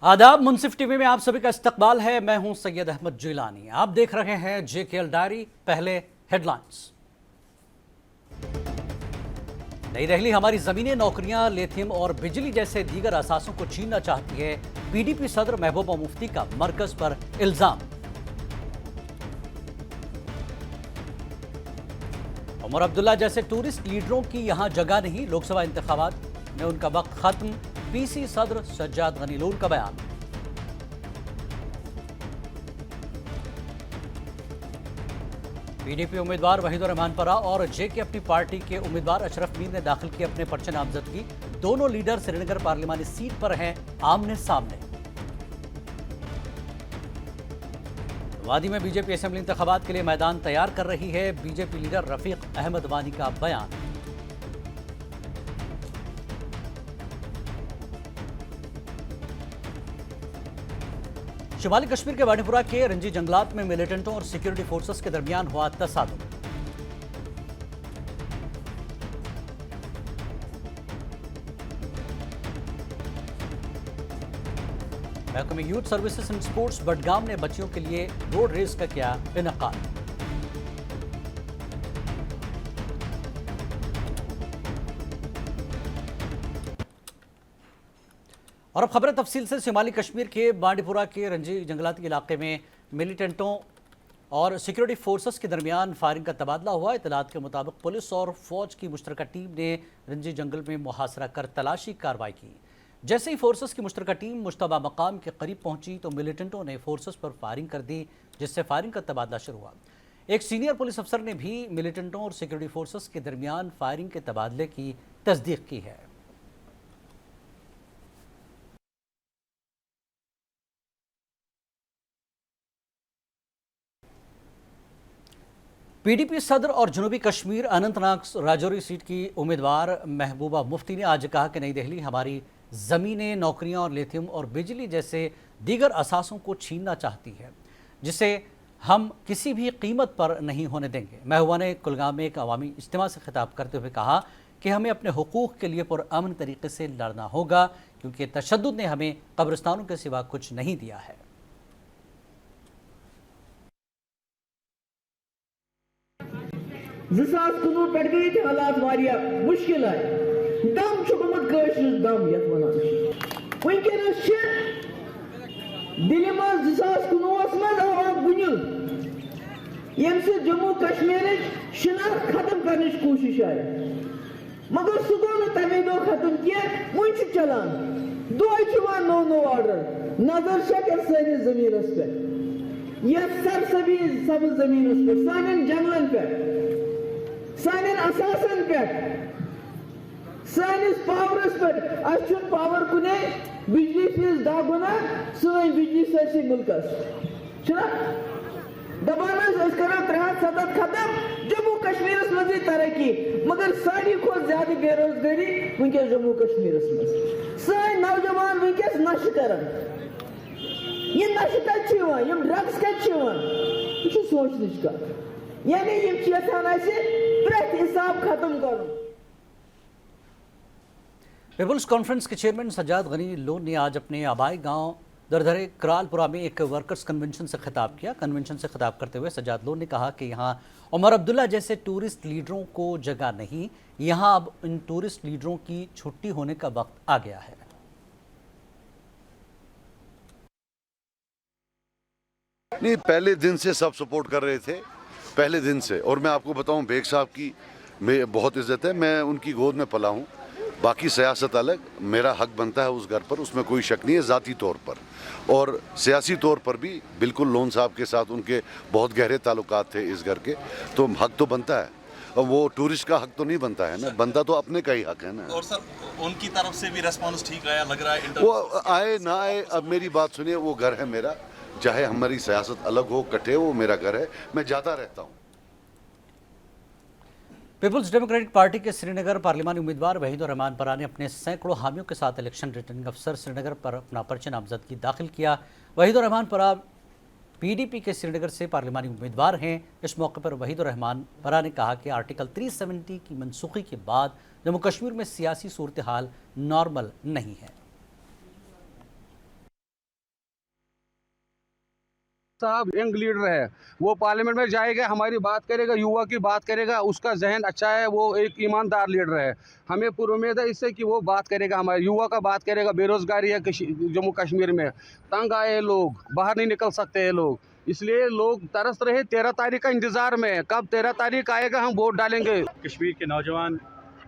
आदाब। मुंसिफ टीवी में आप सभी का इस्तकबाल है। मैं हूं सैयद अहमद जिलानी। आप देख रहे हैं JKL डायरी। पहले हेडलाइंस। नई दिल्ली हमारी जमीनें, नौकरियां, लिथियम और बिजली जैसे दीगर असासों को छीनना चाहती है। PDP सदर महबूबा मुफ्ती का मरकज पर इल्जाम। उमर अब्दुल्ला जैसे टूरिस्ट लीडरों की यहां जगह नहीं, लोकसभा इंतखाबात में उनका वक्त खत्म। PC सदर सज्जाद गनी लोन का बयान। PDP उम्मीदवार वहीदुर रहमान परा और JK अपनी पार्टी के उम्मीदवार अशरफ मीर ने दाखिल किए अपने पर्चे नामजदगी। दोनों लीडर श्रीनगर पार्लिमानी सीट पर हैं आमने सामने। वादी में BJP असेंबली इंतखाबात के लिए मैदान तैयार कर रही है। BJP लीडर रफीक अहमद वानी का बयान। शुमाली कश्मीर के बांडीपुरा के रंजी जंगलात में मिलिटेंटों और सिक्योरिटी फोर्सेस के दरमियान हुआ तसादुम। महकमे youth services and sports Budgam ने बच्चियों के लिए रोड रेस का किया इनेकाद। और अब खबरें तफसील से। शुमाली कश्मीर के बांडीपुरा के रंजी जंगलात के इलाके में मिलिटेंटों और सिक्योरिटी फोर्सेस के दरमियान फायरिंग का तबादला हुआ। इतलात के मुताबिक पुलिस और फौज की मुश्तरका टीम ने रंजी जंगल में मुहासरा कर तलाशी कार्रवाई की। जैसे ही फोर्सेस की मुश्तरका टीम मुश्तबा मकाम के करीब पहुंची तो मिलिटेंटों ने फोर्सेस पर फायरिंग कर दी, जिससे फायरिंग का तबादला शुरू हुआ। एक सीनियर पुलिस अफसर ने भी मिलिटेंटों और सिक्योरिटी फोर्सेस के दरमियान फायरिंग के तबादले की तस्दीक की है। PDP सदर और जनूबी कश्मीर अनंतनाग राजौरी सीट की उम्मीदवार महबूबा मुफ्ती ने आज कहा कि नई दिल्ली हमारी ज़मीनें, नौकरियां और लिथियम और बिजली जैसे दीगर असासों को छीनना चाहती है, जिसे हम किसी भी कीमत पर नहीं होने देंगे। महबूबा ने कुलगाम में एक अवामी इज्तिमा से खिताब करते हुए कहा कि हमें अपने हुकूक़ के लिए पुरअमन तरीके से लड़ना होगा, क्योंकि तशद्दुद ने हमें कब्रिस्तानों के सिवा कुछ नहीं दिया है। पे गई थे हालात वारिया मुश्किल है। दम चुकमत दम यत वनस दिल मज आवाज बुनिल यम से जम्मू कश्मीर शिनाख्त खत्म करने की कोशिश आए, मगर सह गो तमे दो खत्म कह वन चलान दो नो नो ऑर्डर नजर शकर सानिस जमीनस पे, यथ सरसबी सब्ज जमीनस पे, सान जंगलन पे, सान असासन पे, सानिस पावरस पे पावर कुने बिजली फीस दा गुना सन बिजली सरसी मुल्कस दपान करो 370 खत्म जम्मू कश्मीर मज तरक्की, मगर सारी खुद ज्यादा बेरोजगारी वनकस जम्मू कश्मीर मज। सन नौजवान वनकस नशे कर, यह नशे कम ड्रग्स कम सोचने का, यानी प्रेत हिसाब खत्म करो। पीपुल्स कॉन्फ्रेंस के चेयरमैन सज्जाद गनी लोन ने आज अपने आबाई गांव दरदरे करालपुरा में एक वर्कर्स कन्वेंशन से खिताब किया। कन्वेंशन से खिताब करते हुए सज्जाद लोन ने कहा कि यहाँ उमर अब्दुल्ला जैसे टूरिस्ट लीडरों को जगह नहीं, यहाँ अब इन टूरिस्ट लीडरों की छुट्टी होने का वक्त आ गया है। नहीं, पहले दिन से सब सपोर्ट कर रहे थे, पहले दिन से। और मैं आपको बताऊं, बेग साहब की बहुत इज्जत है, मैं उनकी गोद में पला हूं। बाकी सियासत अलग, मेरा हक बनता है उस घर पर, उसमें कोई शक नहीं है ज़ाती तौर पर। और सियासी तौर पर भी बिल्कुल लोन साहब के साथ उनके बहुत गहरे ताल्लुकात थे इस घर के, तो हक तो बनता है। और वो टूरिस्ट का हक तो नहीं बनता है ना, बनता तो अपने का ही हक है ना। और सर उनकी तरफ से भी रेस्पॉन्स ठीक आया लग रहा है? वो आए ना आए, अब मेरी बात सुनिए, वो घर है मेरा, चाहे हमारी सियासत अलग हो कटे, वो मेरा घर है, मैं जाता रहता हूँ। पीपुल्स डेमोक्रेटिक पार्टी के श्रीनगर पार्लिमानी उम्मीदवार वहीदुर रहमान परा ने अपने सैकड़ों हामियों के साथ इलेक्शन रिटर्निंग अफसर श्रीनगर पर अपना पर्चा नामजदगी दाखिल किया। वहीदुर रहमान परा PDP के श्रीनगर से पार्लिमानी उम्मीदवार हैं। इस मौके पर वहीदुर रहमान परा ने कहा कि आर्टिकल 370 की मनसूखी के बाद जम्मू कश्मीर में सियासी सूरत हाल नॉर्मल नहीं है। साहब यंग लीडर है, वो पार्लियामेंट में जाएगा, हमारी बात करेगा, युवा की बात करेगा, उसका जहन अच्छा है, वो एक ईमानदार लीडर है। हमें पूरी उम्मीद है इससे कि वो बात करेगा, हमारे युवा का बात करेगा। बेरोजगारी है जम्मू कश्मीर में, तंग आए लोग, बाहर नहीं निकल सकते हैं लोग, इसलिए लोग तरस रहे 13 तारीख का इंतजार में, कब 13 तारीख आएगा हम वोट डालेंगे। कश्मीर के नौजवान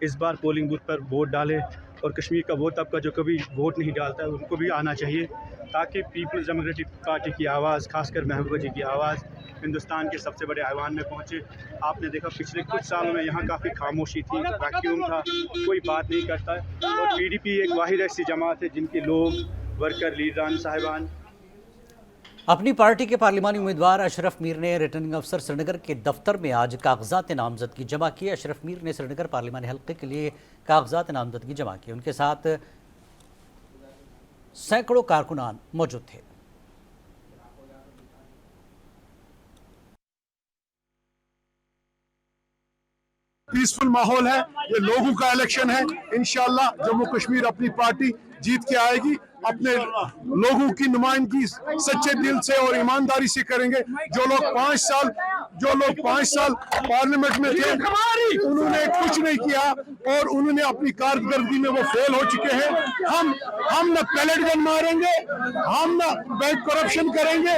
इस बार पोलिंग बूथ पर वोट डालें और कश्मीर का वो तबका जो कभी वोट नहीं डालता है उनको भी आना चाहिए, ताकि पीपल्स डेमोक्रेटिक पार्टी की आवाज़, खासकर महबूबा जी की आवाज़ हिंदुस्तान के सबसे बड़े ऐवान में पहुँचे। आपने देखा पिछले कुछ सालों में यहाँ काफ़ी खामोशी थी, वैक्यूम था, कोई बात नहीं करता है। और PDP एक वाहिद ऐसी जमात है जिनके लोग, वर्कर, लीडरान साहिबान अपनी पार्टी के पार्लिमानी उम्मीदवार अशरफ मीर ने रिटर्निंग अफसर श्रीनगर के दफ्तर में आज कागजात नामजदगी जमा की। अशरफ मीर ने श्रीनगर पार्लिमानी हल्के के लिए कागजात नामजदगी जमा की। उनके साथ सैकड़ों कारकुनान मौजूद थे। पीसफुल माहौल है, ये लोगों का इलेक्शन है। इंशाल्लाह जम्मू कश्मीर अपनी पार्टी जीत के आएगी, अपने लोगों की नुमाइंदगी सच्चे दिल से और ईमानदारी से करेंगे। जो लोग 5 साल पार्लियामेंट में थे उन्होंने कुछ नहीं किया और उन्होंने अपनी कारकर्दगी में वो फेल हो चुके हैं। हम न पैलेट गन मारेंगे, हम न बैंक करप्शन करेंगे।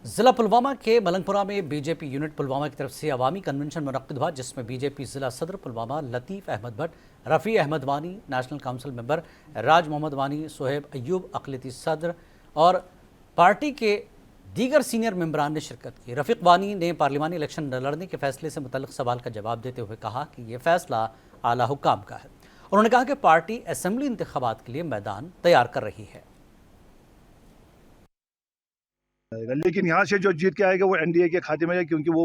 जिला पुलवामा के मलंगपुरा में बीजेपी यूनिट पुलवामा की तरफ से अवामी कन्वेंशन मुनक्किद हुआ, जिसमें बीजेपी जिला सदर पुलवामा लतीफ़ अहमद भट्ट, रफ़ी अहमद वानी, नेशनल काउंसिल मेंबर राज मोहम्मद वानी, सोहेब अयूब अक़लियती सदर और पार्टी के दीगर सीनियर मेंबरान ने शिरकत की। रफ़ीक वानी ने पार्लिमानी इलेक्शन न लड़ने के फैसले से मुतल्लिक़ सवाल का जवाब देते हुए कहा कि ये फैसला आला हुक्काम का है। उन्होंने कहा कि पार्टी असेंबली इंतखाबात के लिए मैदान तैयार कर रही है। लेकिन यहाँ से जो जीत के आएगा वो NDA के खाते में है, क्योंकि वो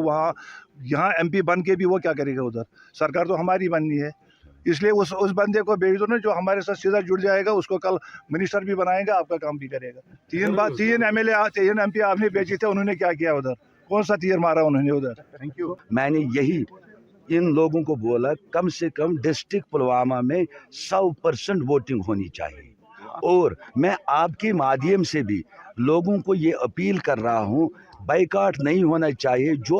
यहाँ MP बन के भी वो क्या करेगा, उधर सरकार तो हमारी बननी है। इसलिए उस बंदे को भेज दो ना, जो हमारे साथ सीधा जुड़ जाएगा, उसको कल मिनिस्टर भी बनाएगा, आपका काम भी करेगा। 3 MLA 3 MP आपने भेजे थे, उन्होंने क्या किया उधर, कौन सा तीर मारा उन्होंने उधर। Thank you. मैंने यही इन लोगों को बोला, कम से कम डिस्ट्रिक्ट पुलवामा में 100% वोटिंग होनी चाहिए। और मैं आपके माध्यम से भी लोगों को ये अपील कर रहा हूँ, बाइकआउट नहीं होना चाहिए। जो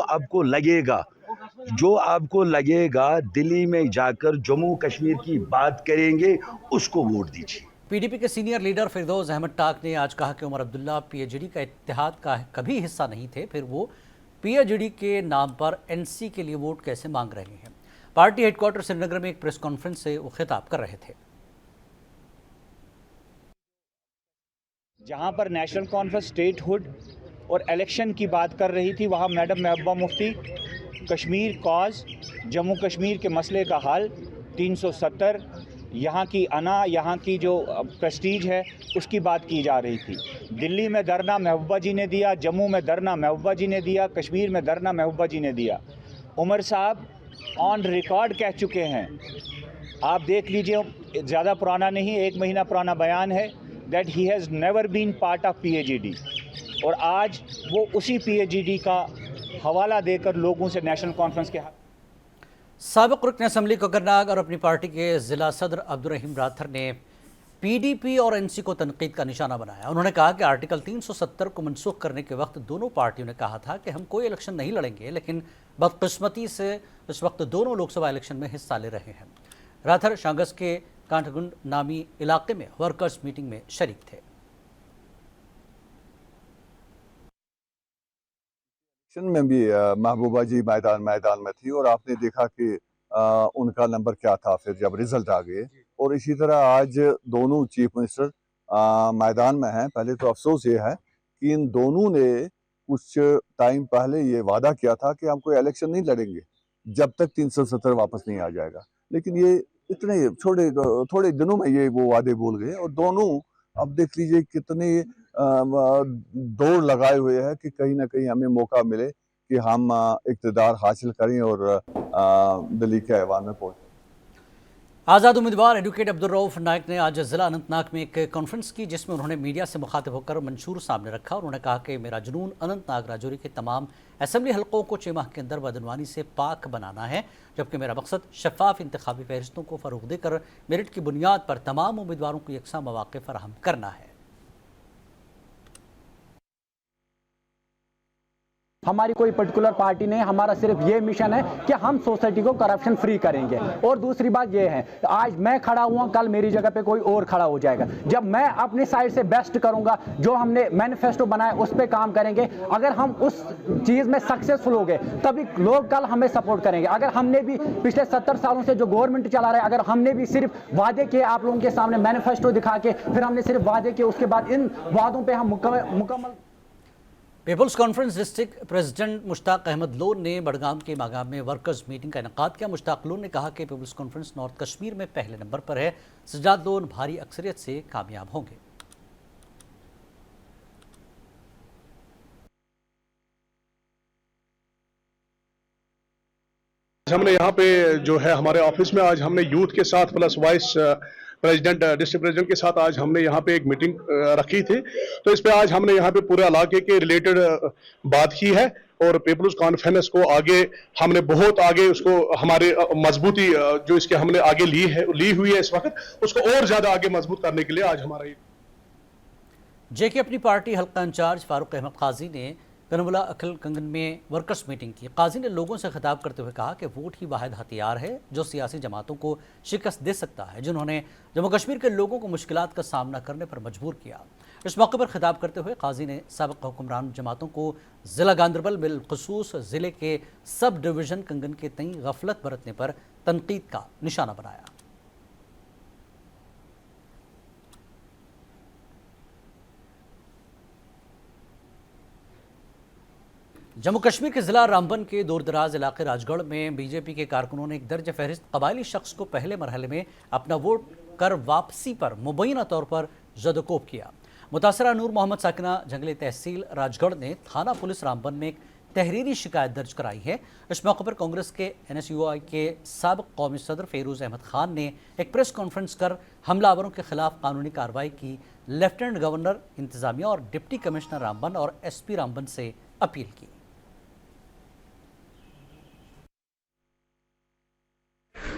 आपको लगेगा दिल्ली में जाकर जम्मू कश्मीर की बात करेंगे, उसको वोट दीजिए। PDP के सीनियर लीडर फिरदौस अहमद टाक ने आज कहा कि उमर अब्दुल्ला PAGD का इत्तेहाद का कभी हिस्सा नहीं थे, फिर वो PAGD के नाम पर NC के लिए वोट कैसे मांग रहे हैं। पार्टी हेडक्वार्टर श्रीनगर में एक प्रेस कॉन्फ्रेंस से वो खिताब कर रहे थे। जहां पर नेशनल कॉन्फ्रेंस स्टेटहुड और इलेक्शन की बात कर रही थी, वहां मैडम महबूबा मुफ्ती कश्मीर कॉज, जम्मू कश्मीर के मसले का हल, 370, यहाँ की यहाँ की जो प्रेस्टीज है उसकी बात की जा रही थी। दिल्ली में धरना महबूबा जी ने दिया, जम्मू में धरना महबूबा जी ने दिया, कश्मीर में धरना महबूबा जी ने दिया। उमर साहब ऑन रिकॉर्ड कह चुके हैं, आप देख लीजिए, ज़्यादा पुराना नहीं, 1 महीना पुराना बयान है, that he has never been part of PAGD। और आज वो उसी PAGD का हवाला देकर लोगों से नेशनल कॉन्फ्रेंस के साबिक रुकन असम्बली कोकरनाग और अपनी पार्टी के ज़िला सदर अब्दुल रहीम राथर ने PDP और NC को तनकीद का निशाना बनाया। उन्होंने कहा कि आर्टिकल 370 को मनसूख करने के वक्त दोनों पार्टियों ने कहा था कि हम कोई इलेक्शन नहीं लड़ेंगे, लेकिन बदकिस्मती से इस वक्त दोनों लोकसभा इलेक्शन में हिस्सा ले रहे हैं। राथर शांगस के कांठगुंड नामी इलाके में वर्कर्स मीटिंग में शरीक थे। में भी महबूबा जी मैदान में थी और आपने देखा कि उनका नंबर क्या था फिर जब रिजल्ट आ गए। और इसी तरह आज दोनों चीफ मिनिस्टर मैदान में हैं। पहले तो अफसोस ये है कि इन दोनों ने कुछ टाइम पहले ये वादा किया था कि हम कोई इलेक्शन नहीं लड़ेंगे जब तक 370 वापस नहीं आ जाएगा, लेकिन ये इतने थोड़े दिनों में ये वो वादे भूल गए और दोनों अब देख लीजिए कितने दौड़ लगाए हुए हैं कि कहीं ना कहीं हमें मौका मिले कि हम इक़्तिदार हासिल करें और दिल्ली के ऐवान में पहुंचे। आज़ाद उम्मीदवार एडवोकेट अब्दुल रऊफ नाइक ने आज ज़िला अनंतनाग में एक कॉन्फ्रेंस की, जिसमें उन्होंने मीडिया से मुखातिब होकर मंशूर सामने रखा। उन्होंने कहा कि मेरा जुनून अनंतनाग राजौरी के तमाम असेंबली हलकों को 6 माह के अंदर बदनवानी से पाक बनाना है, जबकि मेरा मकसद शफाफ इंतखाबी फहरिस्तों को फ़रोग़ देकर मेरिट की बुनियाद पर तमाम उम्मीदवारों को यकसा मौक़े फराहम करना है। हमारी कोई पर्टिकुलर पार्टी नहीं, हमारा सिर्फ ये मिशन है कि हम सोसाइटी को करप्शन फ्री करेंगे। और दूसरी बात ये है, आज मैं खड़ा हुआ, कल मेरी जगह पे कोई और खड़ा हो जाएगा। जब मैं अपनी साइड से बेस्ट करूंगा, जो हमने मैनिफेस्टो बनाया उस पर काम करेंगे, अगर हम उस चीज़ में सक्सेसफुल हो गए तभी लोग कल हमें सपोर्ट करेंगे। अगर हमने भी पिछले 70 सालों से जो गवर्नमेंट चला रहा है, अगर हमने भी सिर्फ वादे किए आप लोगों के सामने मैनिफेस्टो दिखा के, फिर हमने सिर्फ वादे किए, उसके बाद इन वादों पे हम मुकम्मल। पीपल्स कॉन्फ्रेंस डिस्ट्रिक्ट प्रेसिडेंट मुश्ताक अहमद लोन ने बड़गाम के मागाम में वर्कर्स मीटिंग का इनेकाद किया। मुश्ताक लोन ने कहा कि पीपल्स कॉन्फ्रेंस नॉर्थ कश्मीर में पहले नंबर पर है, सज्जाद लोन भारी अक्सरियत से कामयाब होंगे। हमने यहाँ पे जो है हमारे ऑफिस में आज हमने यूथ के साथ plus vice president district president के साथ आज हमने यहाँ पे एक मीटिंग रखी थी। तो इस पे आज हमने यहाँ पे पूरे इलाके के रिलेटेड बात की है और पीपल्स कॉन्फ्रेंस को आगे हमने बहुत आगे उसको हमारे मजबूती जो इसके हमने आगे ली हुई है इस वक्त, उसको और ज्यादा आगे मजबूत करने के लिए आज हमारा जेके अपनी पार्टी हल्का इंचार्ज फारूक अहमद काजी ने कनमुला अखिल कंगन में वर्कर्स मीटिंग की। काजी ने लोगों से खिताब करते हुए कहा कि वोट ही वाहिद हथियार है जो सियासी जमातों को शिकस्त दे सकता है, जिन्होंने जम्मू कश्मीर के लोगों को मुश्किलात का सामना करने पर मजबूर किया। इस मौके पर खिताब करते हुए काजी ने साबिक़ हुक्मरान जमातों को ज़िला गांदरबल बिलखुसूस ज़िले के सब डिवीज़न कंगन के तई गफलत बरतने पर तनकीद का निशाना बनाया। जम्मू कश्मीर के ज़िला रामबन के दूर दराज इलाके राजगढ़ में बीजेपी के कारकुनों ने एक दर्ज फहरिस्त कबायली शख्स को पहले मरहले में अपना वोट कर वापसी पर मुबैना तौर पर ज़दकोब किया। मुतासरा नूर मोहम्मद साकिना जंगली तहसील राजगढ़ ने थाना पुलिस रामबन में एक तहरीरी शिकायत दर्ज कराई है। इस मौके पर कांग्रेस के NSUI के साबिक़ कौमी सदर फेरोज़ अहमद खान ने एक प्रेस कॉन्फ्रेंस कर हमलावरों के खिलाफ कानूनी कार्रवाई की लेफ्टिनेंट गवर्नर इंतजामिया और डिप्टी कमिश्नर रामबन और SP रामबन से अपील की।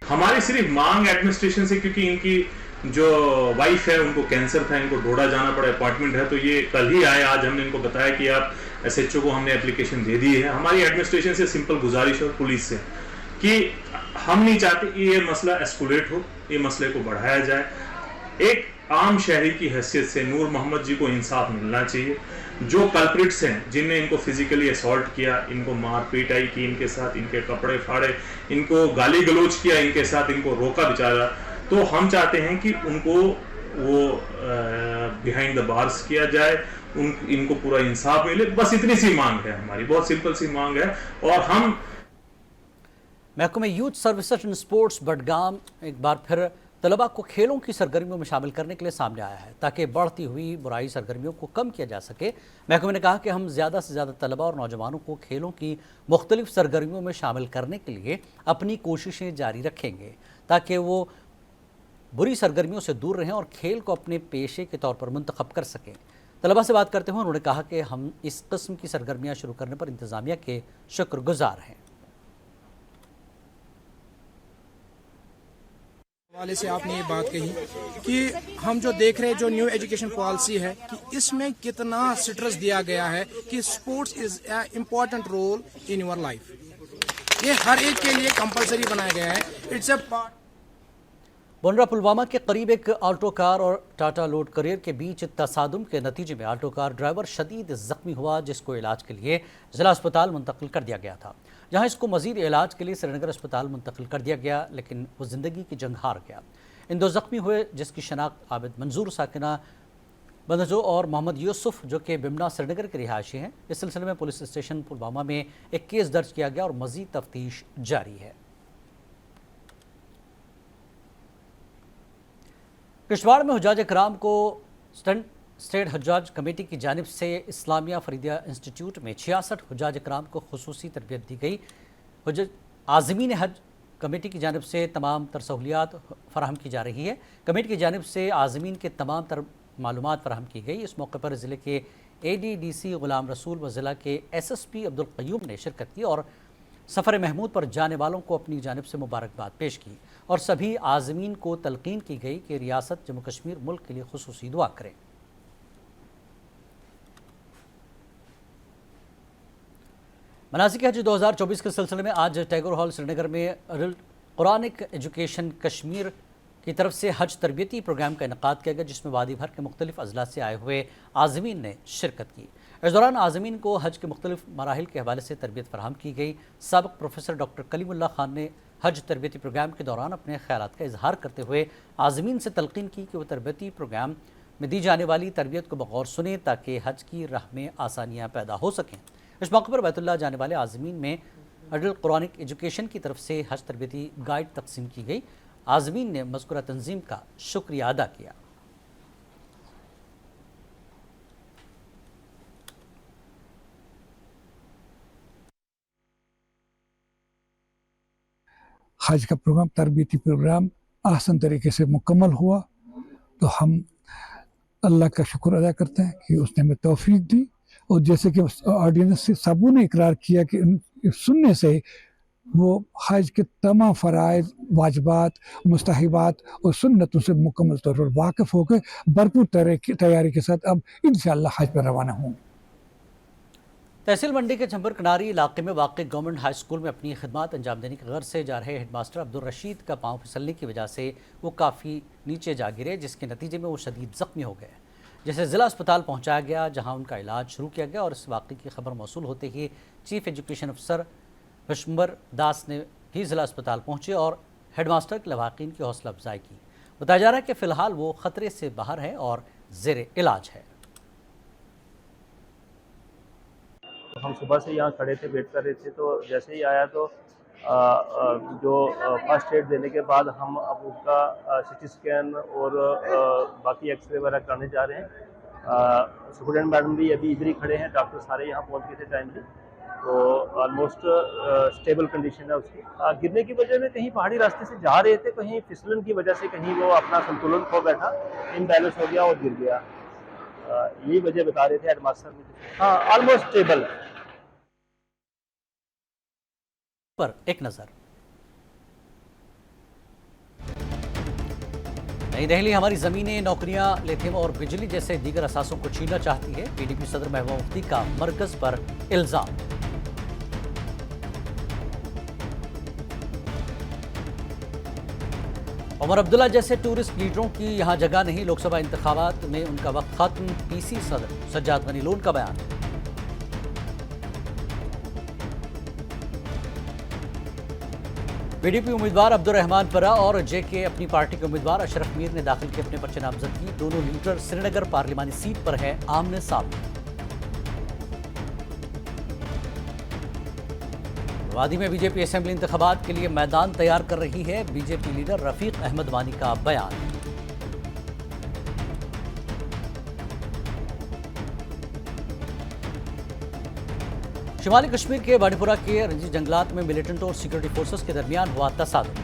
हमारी सिर्फ मांग एडमिनिस्ट्रेशन से, क्योंकि इनकी जो वाइफ है उनको कैंसर था, इनको डोडा जाना पड़ा, अपार्टमेंट है, तो ये कल ही आए। आज हमने इनको बताया कि आप SHO को हमने एप्लीकेशन दे दी है। हमारी एडमिनिस्ट्रेशन से सिंपल गुजारिश और पुलिस से कि हम नहीं चाहते कि ये मसला एस्कुलेट हो, ये मसले को बढ़ाया जाए। एक आम शहरी की हैसियत से नूर मोहम्मद जी को इंसाफ मिलना चाहिए। जो कल्प्रिट्स हैं, जिनने इनको फिजिकली असॉल्ट किया, इनको मार पीटाई की, इनके साथ इनके कपड़े फाड़े, इनको गाली गलौज किया, इनके साथ इनको रोका बेचारा, तो हम चाहते हैं कि उनको वो बिहाइंड द बार्स किया जाए, इनको पूरा इंसाफ मिले। बस इतनी सी मांग है हमारी, बहुत सिंपल सी मांग है। और हम महकमे youth services and sports Budgam एक बार फिर तलबा को खेलों की सरगर्मियों में शामिल करने के लिए सामने आया है ताकि बढ़ती हुई बुराई सरगर्मियों को कम किया जा सके। महकमे ने कहा कि हम ज़्यादा से ज़्यादा तलबा और नौजवानों को खेलों की मुख्तलिफ सरगर्मियों में शामिल करने के लिए अपनी कोशिशें जारी रखेंगे ताकि वो बुरी सरगर्मियों से दूर रहें और खेल को अपने पेशे के तौर पर मुंतखब कर सकें। तलबा से बात करते हुए उन्होंने कहा कि हम इस किस्म की सरगर्मियाँ शुरू करने पर इंतज़ामिया के शुक्रगुजार हैं। वाले से आपने ये बात कही कि हम जो देख रहे हैं जो न्यू एजुकेशन पॉलिसी है कि इसमें कितना स्ट्रेस दिया गया है कि sports is a important role in your life. ये हर एक के लिए कंपलसरी बनाया गया है। It's a part. Bonura Pulwama के करीब एक ऑल्टो कार और टाटा लोड करियर के बीच तसादुम के नतीजे में ऑल्टो कार ड्राइवर शदीद जख्मी हुआ, जिसको इलाज के लिए ज़िला अस्पताल मुंतकिल कर दिया गया था, जहां इसको मजीद इलाज के लिए श्रीनगर अस्पताल मुंतकिल कर दिया गया, लेकिन वो ज़िंदगी की जंग हार गया। इन दो ज़ख्मी हुए जिसकी शनाख्त आबिद मंजूर साकिना बंदजो और मोहम्मद यूसुफ जो कि बिमना श्रीनगर के रिहायशी हैं। इस सिलसिले में पुलिस स्टेशन पुलवामा में एक केस दर्ज किया गया और मजीद तफ्तीश जारी है। किश्तवाड़ में हुज्जाज इकराम को स्टेट हज्जाज कमेटी की जानिब से इस्लामिया फरीदिया इंस्टीट्यूट में 66 हुज्जाज इकराम को खुसूसी तरबियत दी गई। आज़मीन हज कमेटी की जानिब से तमाम तर सहूलियात फराहम की जा रही है। कमेटी की जानिब से आज़मीन के तमाम तर मालूमात फराहम की गई। इस मौके पर ज़िले के ADDC गुलाम रसूल व ज़िला के SSP अब्दुल क़य्यूम ने शिरकत की और सफ़र महमूद पर जाने वालों को अपनी जानिब से मुबारकबाद पेश की और सभी आज़मीन को तलकीन की गई कि रियासत जम्मू कश्मीर मुल्क के लिए खुसूसी दुआ करें। مناسک حج 2024 کے سلسلے میں آج ٹیگور ہال سری نگر میں قرآنک ایجوکیشن کشمیر کی طرف سے حج تربیتی پروگرام کا انعقاد کیا گیا، جس میں وادی بھر کے مختلف اضلاع سے آئے ہوئے عازمین نے شرکت کی۔ اس دوران عازمین کو حج کے مختلف مراحل کے حوالے سے تربیت فراہم کی گئی۔ سابق پروفیسر ڈاکٹر کلیم اللہ خان نے حج تربیتی پروگرام کے دوران اپنے خیالات کا اظہار کرتے ہوئے عازمین سے تلقین کی کہ وہ تربیتی پروگرام میں دی جانے والی تربیت کو بغور سنیں تاکہ حج کی راہ میں آسانیاں پیدا ہو سکیں۔ اس موقع پر بیت اللہ جانے والے عازمین میں ایڈلٹ قرآنک ایجوکیشن کی طرف سے حج تربیتی گائیڈ تقسیم کی گئی۔ عازمین نے مذکورہ تنظیم کا شکریہ ادا کیا۔ حج کا پروگرام، تربیتی پروگرام آسان طریقے سے مکمل ہوا، تو ہم اللہ کا شکر ادا کرتے ہیں کہ اس نے ہمیں توفیق دی، اور جیسے کہ آڈینس سے سبوں نے اقرار کیا کہ سننے سے وہ حج کے تمام فرائض، واجبات، مستحبات اور سنتوں سے مکمل طور پر واقف ہو کے بھرپور تیاری کے ساتھ اب انشاءاللہ حج پر روانہ ہوں۔ تحصیل منڈی کے چھمبر کناری علاقے میں واقع گورنمنٹ ہائی اسکول میں اپنی خدمات انجام دینے کے غرض سے جا رہے ہیڈ ماسٹر عبدالرشید کا پاؤں پھسلنے کی وجہ سے وہ کافی نیچے جا گرے، جس کے نتیجے میں وہ شدید زخمی ہو گئے، جسے ضلع اسپتال پہنچایا گیا، جہاں ان کا علاج شروع کیا گیا، اور اس واقعے کی خبر موصول ہوتے ہی چیف ایجوکیشن افسر وشمبر داس نے بھی ضلع اسپتال پہنچے اور ہیڈ ماسٹر کے لواحقین کی حوصلہ افزائی کی۔ بتایا جا رہا ہے کہ فی الحال وہ خطرے سے باہر ہے اور زیر علاج ہے۔ ہم صبح سے یہاں کھڑے تھے، ویٹ کر رہے تھے، تو جیسے ہی آیا تو جو فرسٹ ایڈ دینے کے بعد ہم اب ان کا سی ٹی اسکین اور باقی ایکس رے وغیرہ کرانے جا رہے ہیں۔ اسٹوڈنٹ میڈم بھی ابھی ادھر ہی کھڑے ہیں، ڈاکٹر سارے یہاں پہنچ گئے تھے ٹائملی، تو آلموسٹ اسٹیبل کنڈیشن ہے اس کی۔ گرنے کی وجہ میں کہیں پہاڑی راستے سے جا رہے تھے، کہیں پھسلن کی وجہ سے کہیں وہ اپنا سنتولن کھو بیٹھا، امبیلنس ہو گیا اور گر گیا، یہی وجہ بتا رہے تھے ہیڈ ماسٹر نے۔ ہاں آلموسٹ اسٹیبل ہے۔ پر ایک نظر۔ نئی دہلی ہماری زمینیں، نوکریاں، لیتھیم اور بجلی جیسے دیگر اثاثوں کو چھیننا چاہتی ہے، پی ڈی پی صدر محبوبہ مفتی کا مرکز پر الزام۔ عمر عبداللہ جیسے ٹورسٹ لیڈروں کی یہاں جگہ نہیں، لوک سبھا انتخابات میں ان کا وقت ختم، پی سی صدر سجاد غنی لون کا بیان۔ پی ڈی پی امیدوار عبدالرحمان پرہ اور جے کے اپنی پارٹی کے امیدوار اشرف میر نے داخل کی اپنے پرچے نامزدگی، دونوں لیڈر سری نگر پارلیمانی سیٹ پر ہے آمنے سامنے۔ وادی میں بی جے پی اسمبلی انتخابات کے لیے میدان تیار کر رہی ہے، بی جے پی لیڈر رفیق احمد وانی کا بیان۔ شمالی کشمیر کے بانڈی پورہ کے رنجی جنگلات میں ملیٹنٹ اور سیکورٹی فورسز کے درمیان ہوا تصادم۔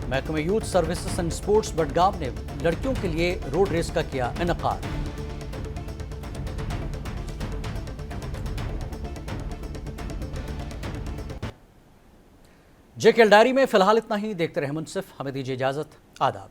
محکمہ youth services and sports Budgam نے لڑکیوں کے لیے روڈ ریس کا کیا انعقاد۔ جے کے ڈائری میں فی الحال اتنا ہی، دیکھتے رہیں منصف، ہمیں دیجیے اجازت، آداب۔